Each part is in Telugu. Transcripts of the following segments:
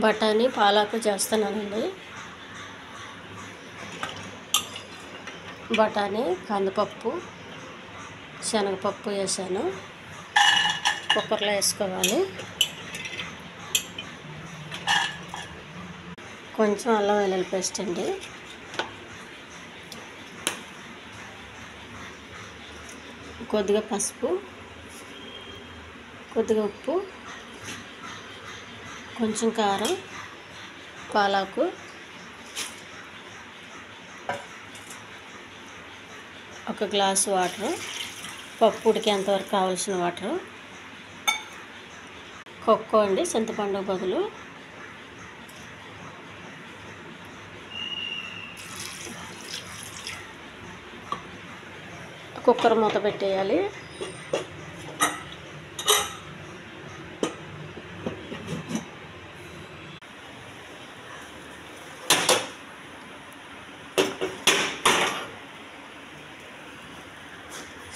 బఠానీ పాలాకు చేస్తున్నానండి. బఠానీ, కందిపప్పు, శనగపప్పు వేసాను. కుక్కర్లో వేసుకోవాలి. కొంచెం అల్లం వెల్లుల్లి పేస్ట్ అండి. కొద్దిగా పసుపు, కొద్దిగా ఉప్పు, కొంచెం కారం, పాలాకు, ఒక గ్లాసు వాటరు, పప్పు ఉడికేంతవరకు కావాల్సిన వాటరు, కొక్కో అండి, చింతపండు బదులు, కుక్కర్ మూత పెట్టేయాలి.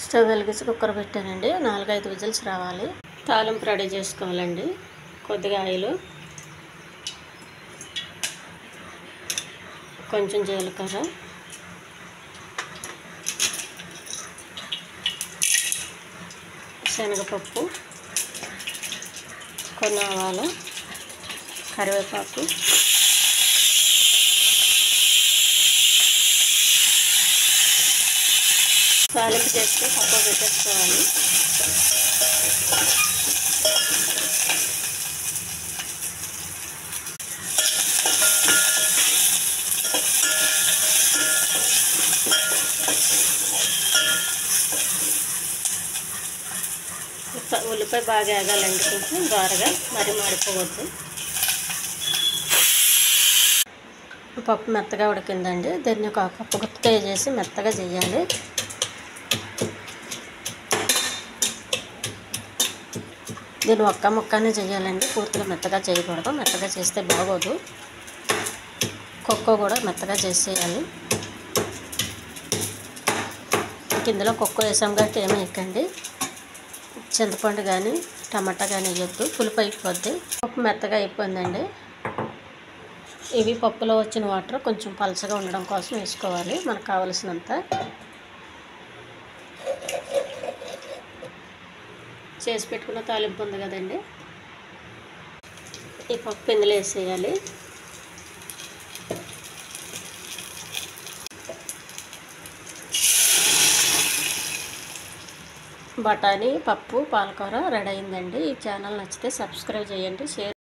స్టవ్ వెలిగించి కుక్కర్ పెట్టానండి. 4-5 విజిల్స్ రావాలి. తాలింపు రెడీ చేసుకోవాలండి. కొద్దిగా ఆయిల్, కొంచెం జీలకర్ర, శనగపప్పు, కొన్ని ఆవాలు, కరివేపాకు, తాలింపు చేస్తే పప్పు పెట్టేసుకోవాలి. ఉల్లిపాయ బాగా వేగాలండి, కొంచెం దోరగా, మరి మాడిపోవద్దు. పప్పు మెత్తగా ఉడికిందండి. దీన్ని ఒక కప్పు గుత్తగా చేసి మెత్తగా చేయాలి. దీన్ని ఒక్క ముక్కనే చేయాలండి, పూర్తిగా మెత్తగా చేయకూడదు. మెత్తగా చేస్తే బాగోదు. కొక్కో కూడా మెత్తగా చేసేయాలి. ఇందులో కొక్కో వేసాం కాబట్టి ఏమీ వేయకండి. చింతపండు కానీ టమాటా కానీ వేయొద్దు, పులుపు అయిపోద్ది. పప్పు మెత్తగా అయిపోయిందండి. ఇవి పప్పులో వచ్చిన వాటర్ కొంచెం పలచగా ఉండడం కోసం వేసుకోవాలి మనకు కావలసినంత. చేసి పెట్టుకున్న తాలింపు ఉంది కదండి, ఈ పప్పు ఇందులో వేసేయాలి. బఠానీ, పప్పు, పాలకూర రెడీ అయిందండి. ఈ ఛానల్ నచ్చితే సబ్స్క్రైబ్ చేయండి, షేర్